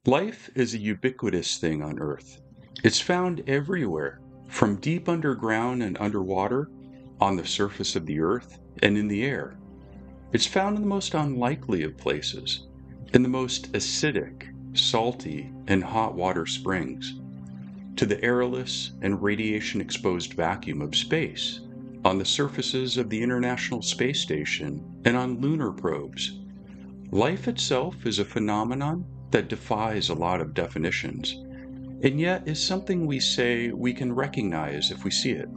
Life is a ubiquitous thing on Earth. It's found everywhere, from deep underground and underwater, on the surface of the Earth, and in the air. It's found in the most unlikely of places, in the most acidic, salty, and hot water springs, to the airless and radiation-exposed vacuum of space, on the surfaces of the International Space Station, and on lunar probes. Life itself is a phenomenon that defies a lot of definitions, and yet is something we say we can recognize if we see it.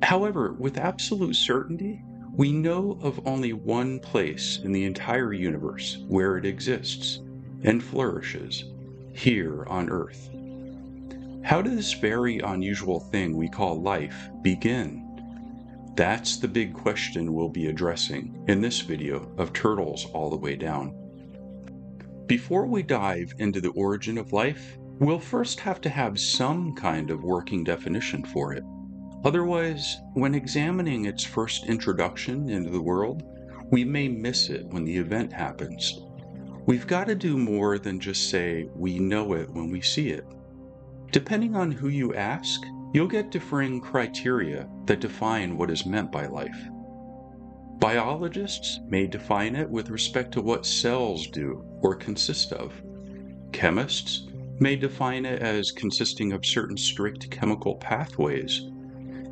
However, with absolute certainty, we know of only one place in the entire universe where it exists and flourishes, here on Earth. How did this very unusual thing we call life begin? That's the big question we'll be addressing in this video of Turtles All the Way Down. Before we dive into the origin of life, we'll first have to have some kind of working definition for it. Otherwise, when examining its first introduction into the world, we may miss it when the event happens. We've got to do more than just say we know it when we see it. Depending on who you ask, you'll get differing criteria that define what is meant by life. Biologists may define it with respect to what cells do or consist of. Chemists may define it as consisting of certain strict chemical pathways,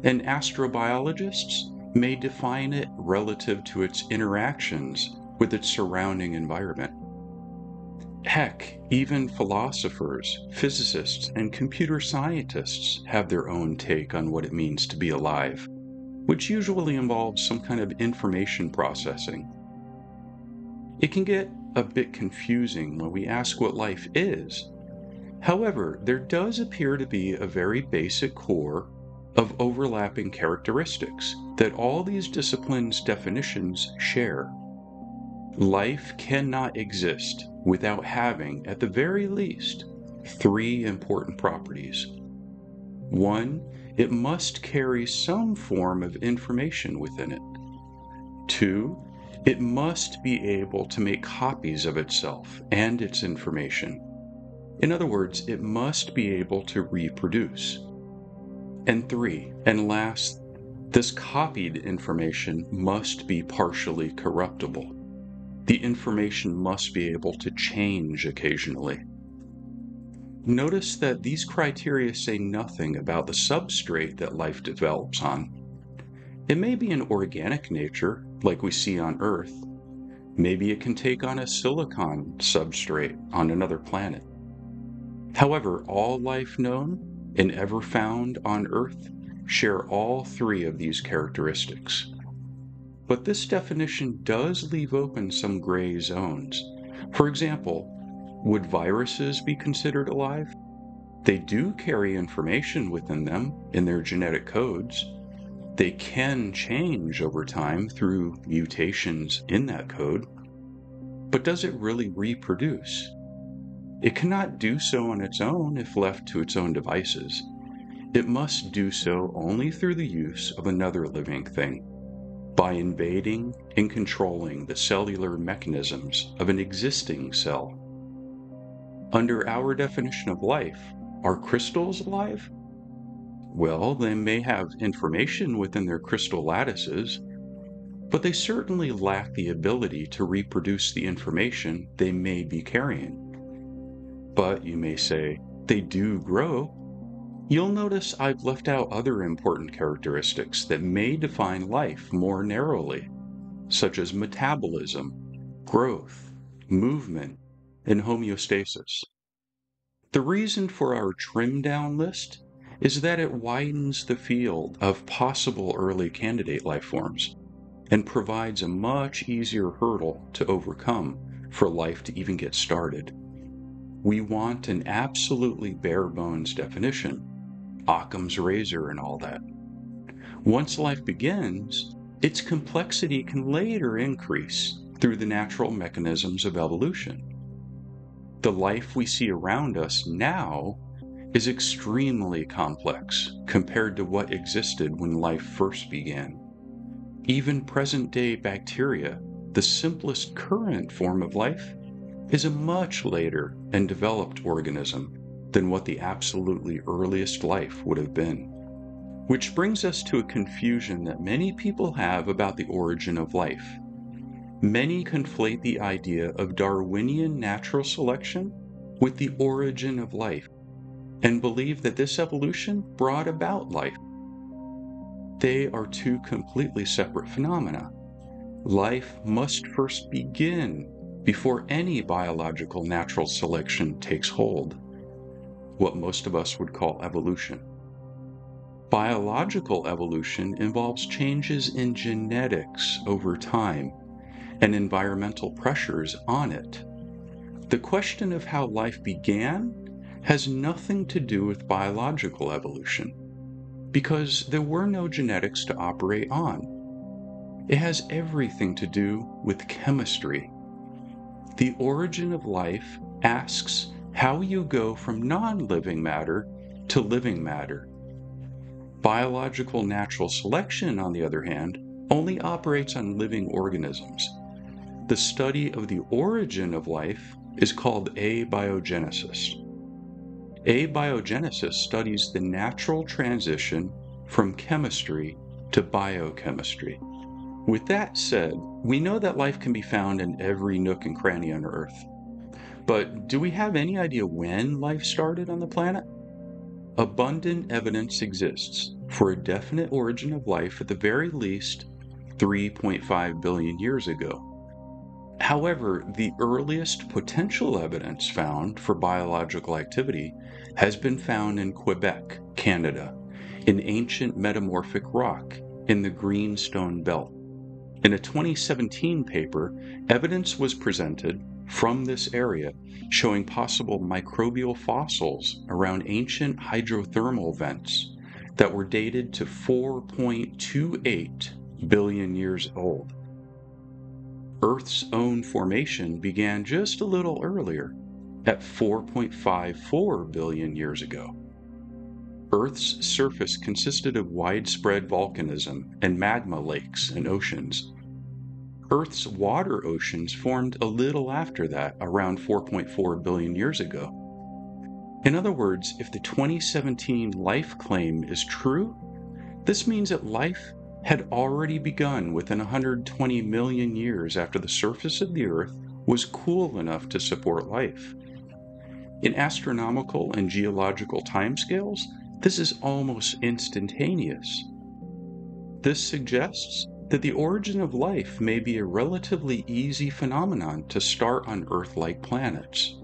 and astrobiologists may define it relative to its interactions with its surrounding environment. Heck, even philosophers, physicists, and computer scientists have their own take on what it means to be alive, which usually involves some kind of information processing. It can get a bit confusing when we ask what life is. However, there does appear to be a very basic core of overlapping characteristics that all these disciplines' definitions share. Life cannot exist without having, at the very least, three important properties. One, it must carry some form of information within it. Two, it must be able to make copies of itself and its information. In other words, it must be able to reproduce. And three, and last, this copied information must be partially corruptible. The information must be able to change occasionally. Notice that these criteria say nothing about the substrate that life develops on. It may be an organic nature, like we see on Earth. Maybe it can take on a silicon substrate on another planet. However, all life known and ever found on Earth share all three of these characteristics. But this definition does leave open some gray zones. For example, would viruses be considered alive? They do carry information within them in their genetic codes. They can change over time through mutations in that code. But does it really reproduce? It cannot do so on its own if left to its own devices. It must do so only through the use of another living thing, by invading and controlling the cellular mechanisms of an existing cell. Under our definition of life, are crystals alive? Well, they may have information within their crystal lattices, but they certainly lack the ability to reproduce the information they may be carrying. But you may say, they do grow. You'll notice I've left out other important characteristics that may define life more narrowly, such as metabolism, growth, movement, and homeostasis. The reason for our trimmed-down list is that it widens the field of possible early candidate life forms and provides a much easier hurdle to overcome for life to even get started. We want an absolutely bare-bones definition, Occam's razor and all that. Once life begins, its complexity can later increase through the natural mechanisms of evolution. The life we see around us now is extremely complex compared to what existed when life first began. Even present-day bacteria, the simplest current form of life, is a much later and developed organism than what the absolutely earliest life would have been. Which brings us to a confusion that many people have about the origin of life. Many conflate the idea of Darwinian natural selection with the origin of life, and believe that this evolution brought about life. They are two completely separate phenomena. Life must first begin before any biological natural selection takes hold, what most of us would call evolution. Biological evolution involves changes in genetics over time and environmental pressures on it. The question of how life began has nothing to do with biological evolution, because there were no genetics to operate on. It has everything to do with chemistry. The origin of life asks how you go from non-living matter to living matter. Biological natural selection, on the other hand, only operates on living organisms. The study of the origin of life is called abiogenesis. Abiogenesis studies the natural transition from chemistry to biochemistry. With that said, we know that life can be found in every nook and cranny on Earth. But do we have any idea when life started on the planet? Abundant evidence exists for a definite origin of life at the very least 3.5 billion years ago. However, the earliest potential evidence found for biological activity has been found in Quebec, Canada, in ancient metamorphic rock in the Greenstone Belt. In a 2017 paper, evidence was presented from this area showing possible microbial fossils around ancient hydrothermal vents that were dated to 4.28 billion years old. Earth's own formation began just a little earlier, at 4.54 billion years ago. Earth's surface consisted of widespread volcanism and magma lakes and oceans. Earth's water oceans formed a little after that, around 4.4 billion years ago. In other words, if the 2017 life claim is true, this means that life had already begun within 120 million years after the surface of the Earth was cool enough to support life. In astronomical and geological timescales, this is almost instantaneous. This suggests that the origin of life may be a relatively easy phenomenon to start on Earth-like planets.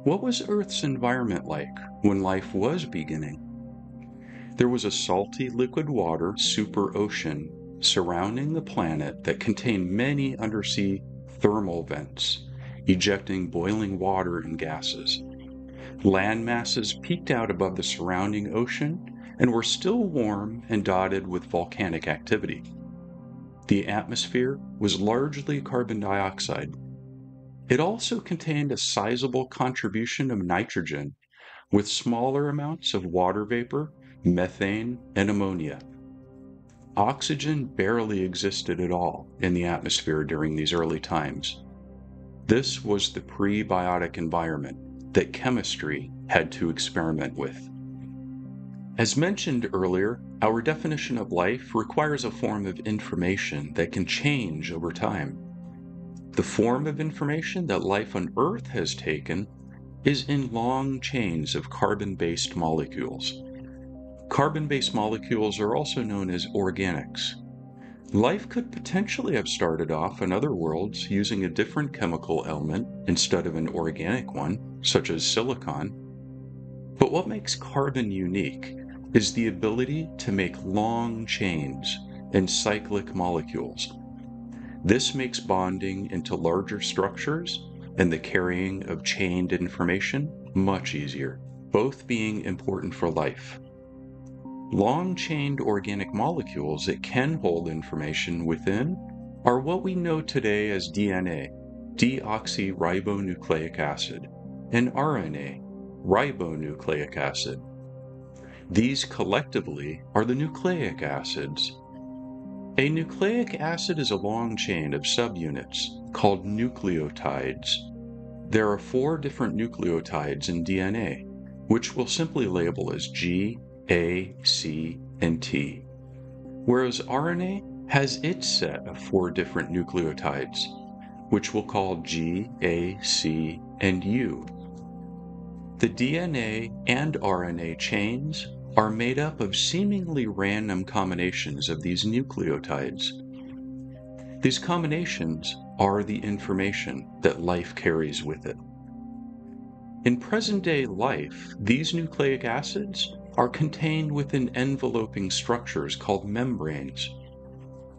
What was Earth's environment like when life was beginning? There was a salty liquid water superocean surrounding the planet that contained many undersea thermal vents, ejecting boiling water and gases. Land masses peaked out above the surrounding ocean and were still warm and dotted with volcanic activity. The atmosphere was largely carbon dioxide. It also contained a sizable contribution of nitrogen, with smaller amounts of water vapor, methane, and ammonia. Oxygen barely existed at all in the atmosphere during these early times. This was the prebiotic environment that chemistry had to experiment with. As mentioned earlier, our definition of life requires a form of information that can change over time. The form of information that life on Earth has taken is in long chains of carbon-based molecules. Carbon-based molecules are also known as organics. Life could potentially have started off on other worlds using a different chemical element instead of an organic one, such as silicon. But what makes carbon unique is the ability to make long chains and cyclic molecules. This makes bonding into larger structures and the carrying of chained information much easier, both being important for life. Long-chained organic molecules that can hold information within are what we know today as DNA, deoxyribonucleic acid, and RNA, ribonucleic acid. These collectively are the nucleic acids. A nucleic acid is a long chain of subunits called nucleotides. There are 4 different nucleotides in DNA, which we'll simply label as G, A, C, and T, whereas RNA has its set of 4 different nucleotides, which we'll call G, A, C, and U. The DNA and RNA chains are made up of seemingly random combinations of these nucleotides. These combinations are the information that life carries with it. In present-day life, these nucleic acids are contained within enveloping structures called membranes.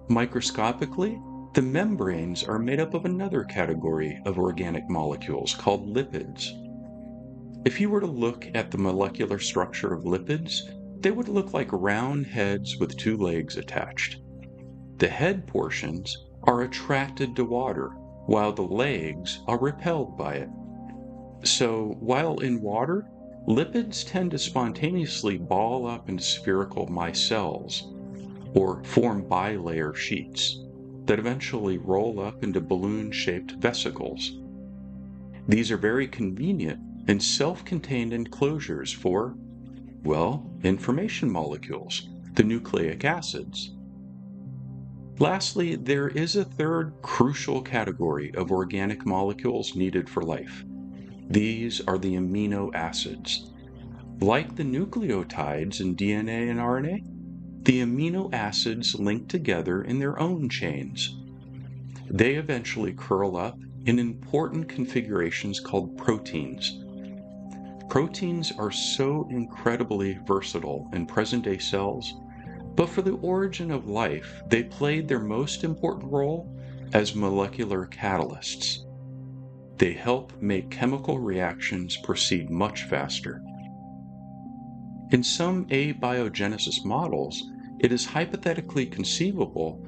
Microscopically, the membranes are made up of another category of organic molecules called lipids. If you were to look at the molecular structure of lipids, they would look like round heads with 2 legs attached. The head portions are attracted to water, while the legs are repelled by it. So, while in water, lipids tend to spontaneously ball up into spherical micelles, or form bilayer sheets, that eventually roll up into balloon-shaped vesicles. These are very convenient and self-contained enclosures for, well, information molecules, the nucleic acids. Lastly, there is a third crucial category of organic molecules needed for life. These are the amino acids. Like the nucleotides in DNA and RNA, the amino acids link together in their own chains. They eventually curl up in important configurations called proteins. Proteins are so incredibly versatile in present-day cells, but for the origin of life, they played their most important role as molecular catalysts. They help make chemical reactions proceed much faster. In some abiogenesis models, it is hypothetically conceivable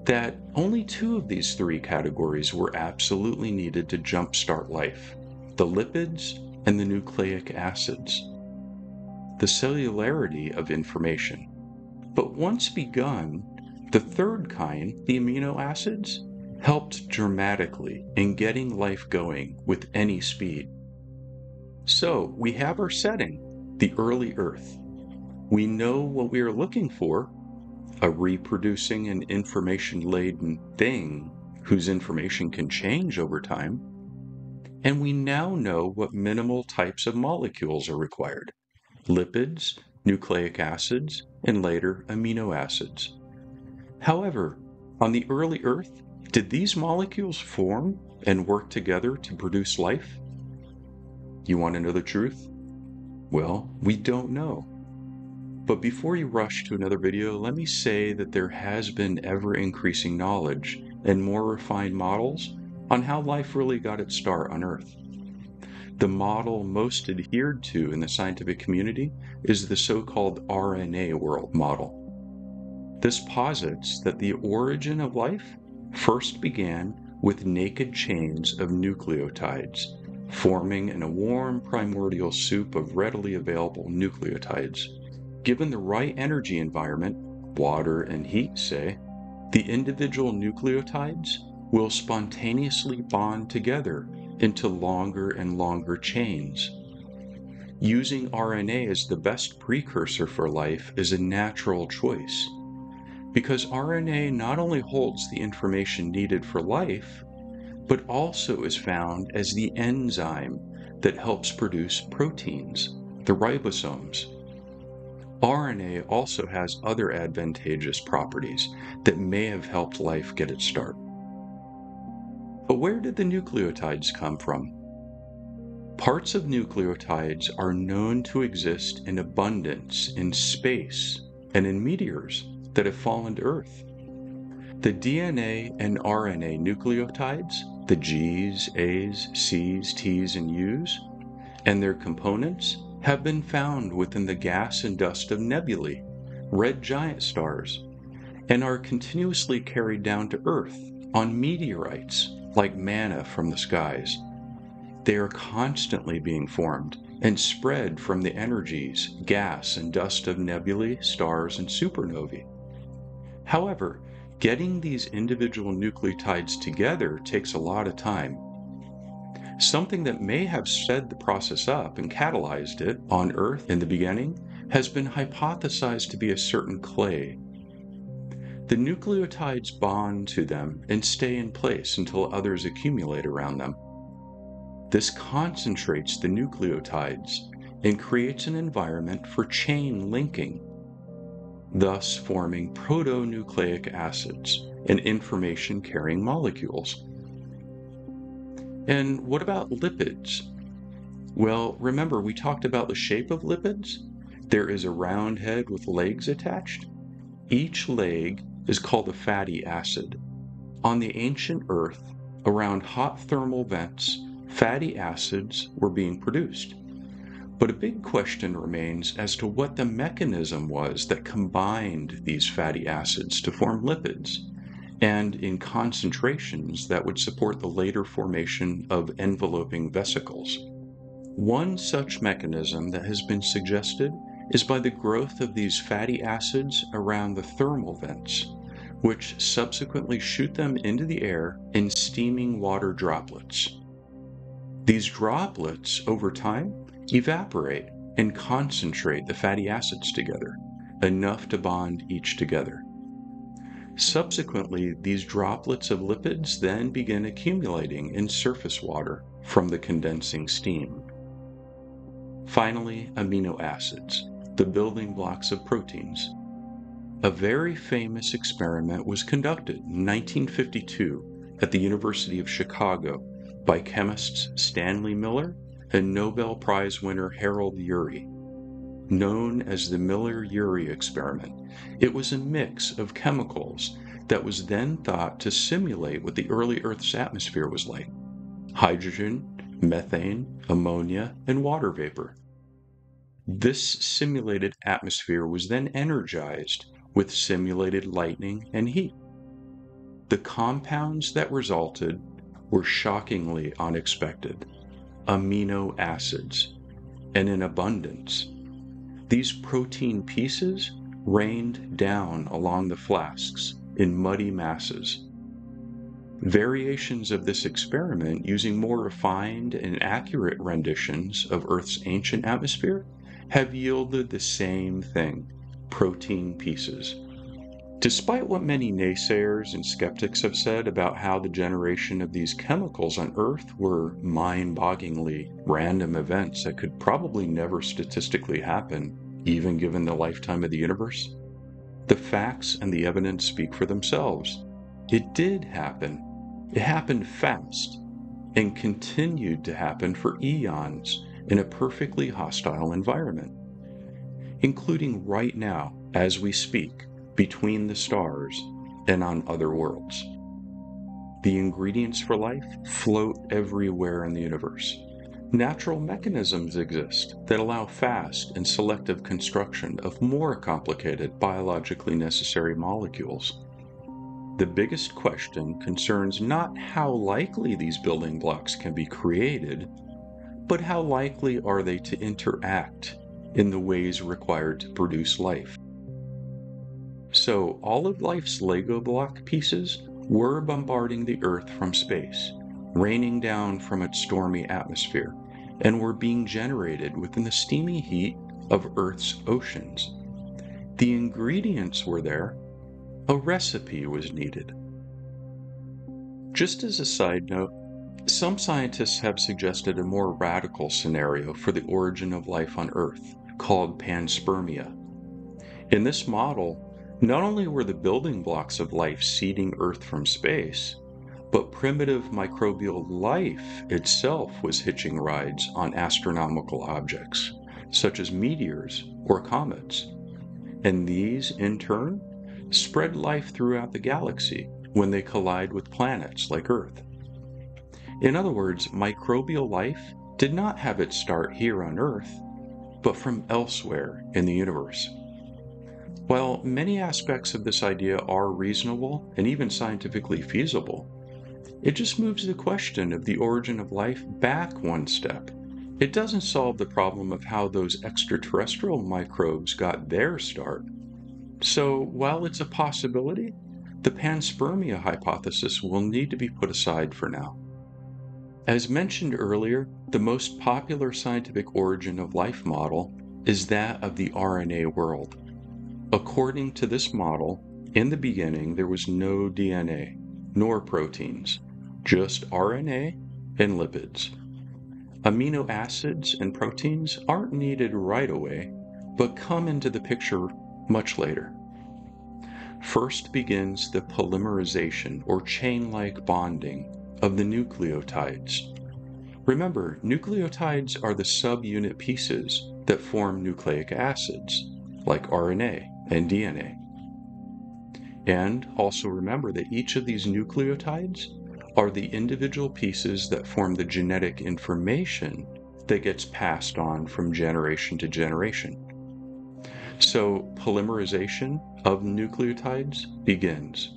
that only 2 of these 3 categories were absolutely needed to jumpstart life: the lipids and the nucleic acids. The cellularity of information. But once begun, the third kind, the amino acids, helped dramatically in getting life going with any speed. So we have our setting, the early Earth. We know what we are looking for, a reproducing and information-laden thing whose information can change over time. And we now know what minimal types of molecules are required: lipids, nucleic acids, and later amino acids. However, on the early Earth, did these molecules form and work together to produce life? You want to know the truth? Well, we don't know. But before you rush to another video, let me say that there has been ever-increasing knowledge and more refined models on how life really got its start on Earth. The model most adhered to in the scientific community is the so-called RNA World model. This posits that the origin of life first began with naked chains of nucleotides, forming in a warm primordial soup of readily available nucleotides. Given the right energy environment, water and heat say, the individual nucleotides will spontaneously bond together into longer and longer chains. Using RNA as the best precursor for life is a natural choice, because RNA not only holds the information needed for life, but also is found as the enzyme that helps produce proteins, the ribosomes. RNA also has other advantageous properties that may have helped life get its start. But where did the nucleotides come from? Parts of nucleotides are known to exist in abundance in space and in meteors that have fallen to Earth. The DNA and RNA nucleotides, the G's, A's, C's, T's, and U's, and their components have been found within the gas and dust of nebulae, red giant stars, and are continuously carried down to Earth on meteorites like manna from the skies. They are constantly being formed and spread from the energies, gas, and dust of nebulae, stars, and supernovae. However, Getting these individual nucleotides together takes a lot of time. Something that may have sped the process up and catalyzed it on Earth in the beginning has been hypothesized to be a certain clay. The nucleotides bond to them and stay in place until others accumulate around them. This concentrates the nucleotides and creates an environment for chain linking, thus forming protonucleic acids and information-carrying molecules. And what about lipids? Well, remember we talked about the shape of lipids? There is a round head with legs attached. Each leg is called a fatty acid. On the ancient Earth, around hot thermal vents, fatty acids were being produced. But a big question remains as to what the mechanism was that combined these fatty acids to form lipids, and in concentrations that would support the later formation of enveloping vesicles. One such mechanism that has been suggested is by the growth of these fatty acids around the thermal vents, which subsequently shoot them into the air in steaming water droplets. These droplets, over time, evaporate and concentrate the fatty acids together, enough to bond each together. Subsequently, these droplets of lipids then begin accumulating in surface water from the condensing steam. Finally, amino acids, the building blocks of proteins. A very famous experiment was conducted in 1952 at the University of Chicago by chemists Stanley Miller and Nobel Prize winner Harold Urey. Known as the miller-urey experiment, it was a mix of chemicals that was then thought to simulate what the early Earth's atmosphere was like: hydrogen, methane, ammonia, and water vapor. This simulated atmosphere was then energized with simulated lightning and heat. The compounds that resulted were shockingly unexpected: amino acids, and in abundance. These protein pieces rained down along the flasks in muddy masses. Variations of this experiment using more refined and accurate renditions of Earth's ancient atmosphere have yielded the same thing: protein pieces. Despite what many naysayers and skeptics have said about how the generation of these chemicals on Earth were mind-bogglingly random events that could probably never statistically happen, even given the lifetime of the universe, the facts and the evidence speak for themselves. It did happen. It happened fast and continued to happen for eons in a perfectly hostile environment, including right now as we speak, between the stars and on other worlds. The ingredients for life float everywhere in the universe. Natural mechanisms exist that allow fast and selective construction of more complicated biologically necessary molecules. The biggest question concerns not how likely these building blocks can be created, but how likely are they to interact in the ways required to produce life. So all of life's Lego block pieces were bombarding the Earth from space, raining down from its stormy atmosphere, and were being generated within the steamy heat of Earth's oceans. The ingredients were there. A recipe was needed. Just as a side note, some scientists have suggested a more radical scenario for the origin of life on Earth, called Panspermia. In this model, not only were the building blocks of life seeding Earth from space, but primitive microbial life itself was hitching rides on astronomical objects, such as meteors or comets. And these, in turn, spread life throughout the galaxy when they collide with planets like Earth. In other words, microbial life did not have its start here on Earth, but from elsewhere in the universe. While many aspects of this idea are reasonable and even scientifically feasible, it just moves the question of the origin of life back one step. It doesn't solve the problem of how those extraterrestrial microbes got their start. So while it's a possibility, the Panspermia hypothesis will need to be put aside for now. As mentioned earlier, the most popular scientific origin of life model is that of the RNA world. According to this model, in the beginning there was no DNA, nor proteins, just RNA and lipids. Amino acids and proteins aren't needed right away, but come into the picture much later. First begins the polymerization or chain-like bonding of the nucleotides. Remember, nucleotides are the subunit pieces that form nucleic acids, like RNA and DNA. And also remember that each of these nucleotides are the individual pieces that form the genetic information that gets passed on from generation to generation. So polymerization of nucleotides begins.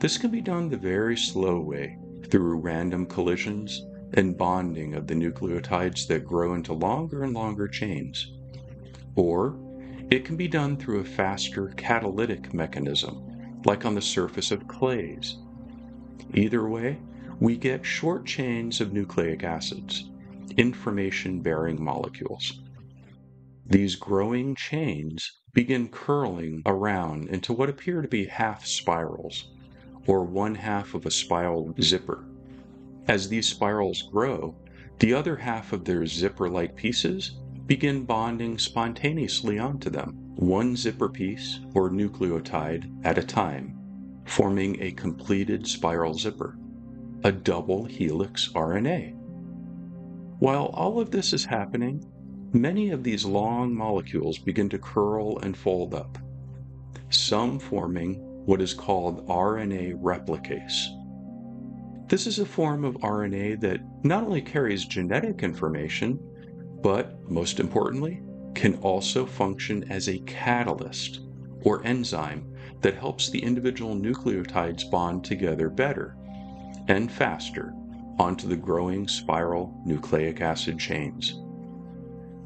This can be done the very slow way, through random collisions and bonding of the nucleotides that grow into longer and longer chains. Or it can be done through a faster catalytic mechanism, like on the surface of clays. Either way, we get short chains of nucleic acids, information-bearing molecules. These growing chains begin curling around into what appear to be half spirals, or one half of a spiral zipper. As these spirals grow, the other half of their zipper-like pieces begin bonding spontaneously onto them, one zipper piece or nucleotide at a time, forming a completed spiral zipper, a double helix RNA. While all of this is happening, many of these long molecules begin to curl and fold up, some forming what is called RNA replicase. This is a form of RNA that not only carries genetic information, but most importantly, can also function as a catalyst or enzyme that helps the individual nucleotides bond together better and faster onto the growing spiral nucleic acid chains.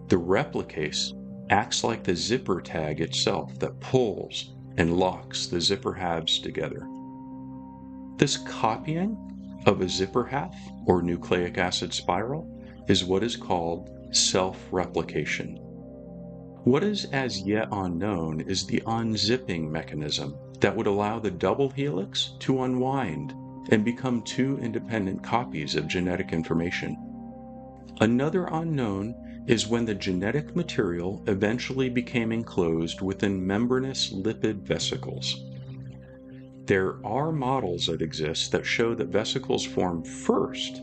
The replicase acts like the zipper tag itself that pulls and locks the zipper halves together. This copying of a zipper half or nucleic acid spiral is what is called self-replication. What is as yet unknown is the unzipping mechanism that would allow the double helix to unwind and become two independent copies of genetic information. Another unknown is when the genetic material eventually became enclosed within membranous lipid vesicles. There are models that exist that show that vesicles form first,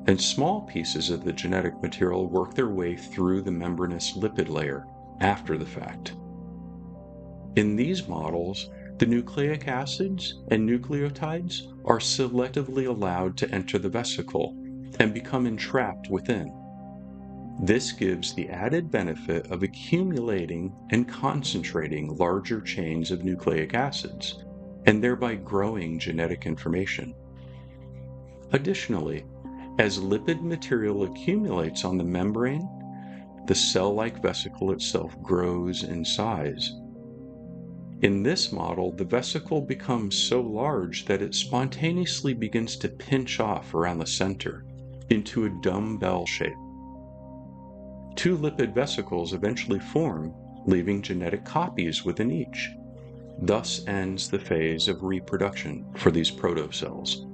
and small pieces of the genetic material work their way through the membranous lipid layer after the fact. In these models, the nucleic acids and nucleotides are selectively allowed to enter the vesicle and become entrapped within. This gives the added benefit of accumulating and concentrating larger chains of nucleic acids, and thereby growing genetic information. Additionally, as lipid material accumulates on the membrane, the cell-like vesicle itself grows in size. In this model, the vesicle becomes so large that it spontaneously begins to pinch off around the center into a dumbbell shape. Two lipid vesicles eventually form, leaving genetic copies within each. Thus ends the phase of reproduction for these protocells.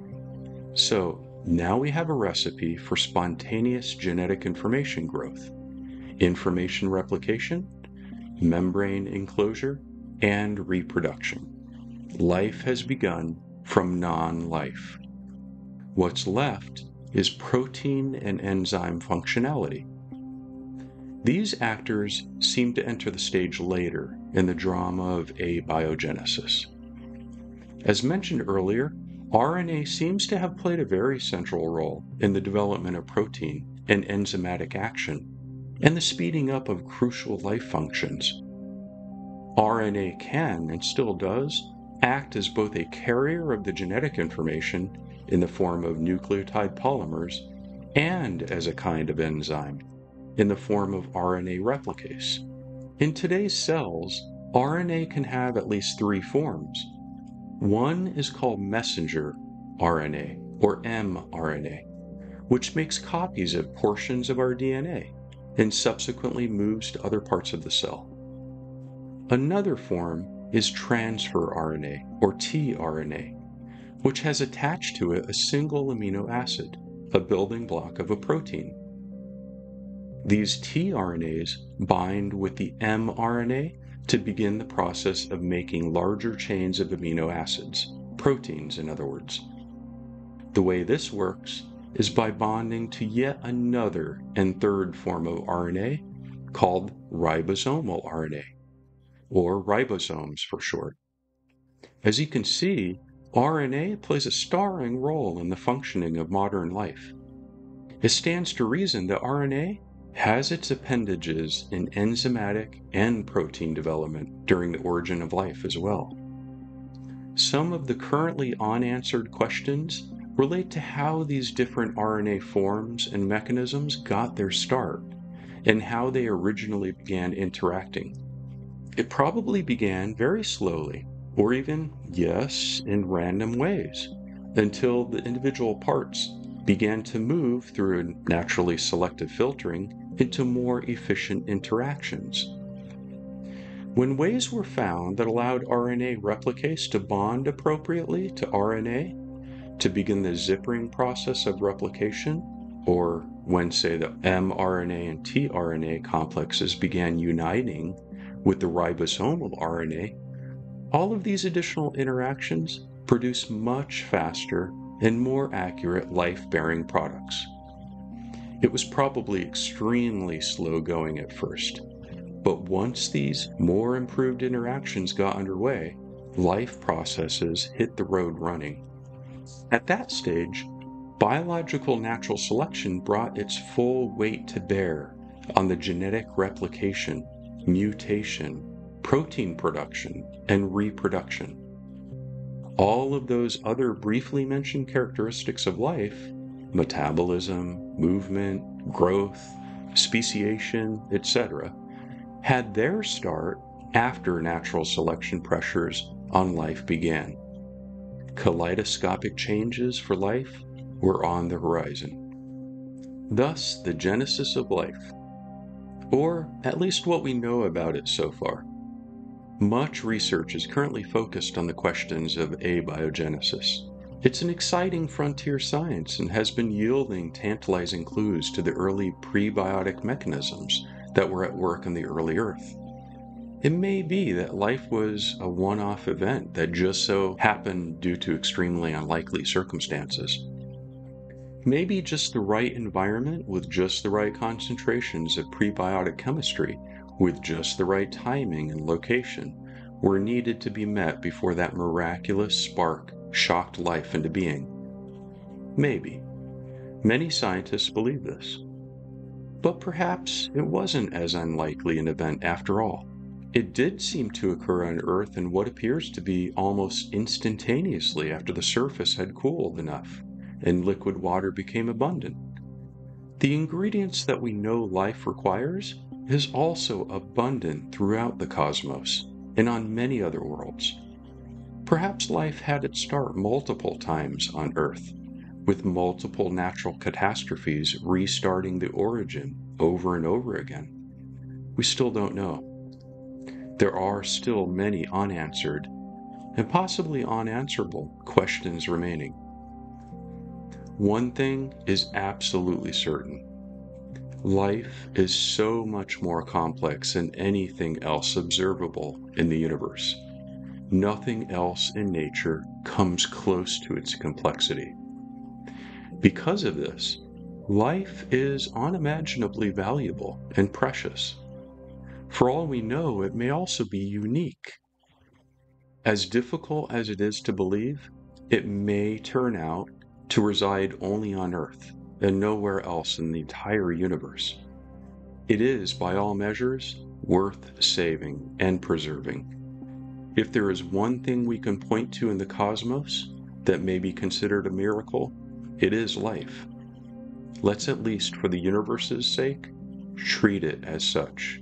So now we have a recipe for spontaneous genetic information growth, information replication, membrane enclosure, and reproduction. Life has begun from non-life. What's left is protein and enzyme functionality. These actors seem to enter the stage later in the drama of abiogenesis. As mentioned earlier, RNA seems to have played a very central role in the development of protein and enzymatic action, and the speeding up of crucial life functions. RNA can, and still does, act as both a carrier of the genetic information in the form of nucleotide polymers and as a kind of enzyme in the form of RNA replicase. In today's cells, RNA can have at least three forms: One is called messenger RNA, or mRNA, which makes copies of portions of our DNA and subsequently moves to other parts of the cell. Another form is transfer RNA, or tRNA, which has attached to it a single amino acid, a building block of a protein. These tRNAs bind with the mRNA to begin the process of making larger chains of amino acids, proteins in other words. The way this works is by bonding to yet another and third form of RNA called ribosomal RNA, or ribosomes for short. As you can see, RNA plays a starring role in the functioning of modern life. It stands to reason that RNA has its appendages in enzymatic and protein development during the origin of life as well. Some of the currently unanswered questions relate to how these different RNA forms and mechanisms got their start and how they originally began interacting. It probably began very slowly, or even, yes, in random ways, until the individual parts began to move through naturally selective filtering into more efficient interactions. When ways were found that allowed RNA replicase to bond appropriately to RNA to begin the zippering process of replication, or when, say, the mRNA and tRNA complexes began uniting with the ribosomal RNA, all of these additional interactions produce much faster and more accurate life-bearing products. It was probably extremely slow going at first, but once these more improved interactions got underway, life processes hit the road running. At that stage, biological natural selection brought its full weight to bear on the genetic replication, mutation, protein production, and reproduction. All of those other briefly mentioned characteristics of life, metabolism, movement, growth, speciation, etc., had their start after natural selection pressures on life began. Kaleidoscopic changes for life were on the horizon. Thus, the genesis of life, or at least what we know about it so far. Much research is currently focused on the questions of abiogenesis. It's an exciting frontier science and has been yielding tantalizing clues to the early prebiotic mechanisms that were at work on the early Earth. It may be that life was a one-off event that just so happened due to extremely unlikely circumstances. Maybe just the right environment with just the right concentrations of prebiotic chemistry with just the right timing and location were needed to be met before that miraculous spark shocked life into being. Maybe. Many scientists believe this. But perhaps it wasn't as unlikely an event after all. It did seem to occur on Earth in what appears to be almost instantaneously after the surface had cooled enough and liquid water became abundant. The ingredients that we know life requires is also abundant throughout the cosmos and on many other worlds. Perhaps life had its start multiple times on Earth, with multiple natural catastrophes restarting the origin over and over again. We still don't know. There are still many unanswered and possibly unanswerable questions remaining. One thing is absolutely certain. Life is so much more complex than anything else observable in the universe. Nothing else in nature comes close to its complexity. Because of this, life is unimaginably valuable and precious. For all we know, it may also be unique. As difficult as it is to believe, it may turn out to reside only on Earth and nowhere else in the entire universe. It is, by all measures, worth saving and preserving. If there is one thing we can point to in the cosmos that may be considered a miracle, it is life. Let's, at least for the universe's sake, treat it as such.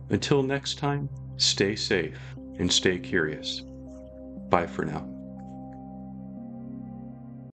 Until next time, stay safe and stay curious. Bye for now.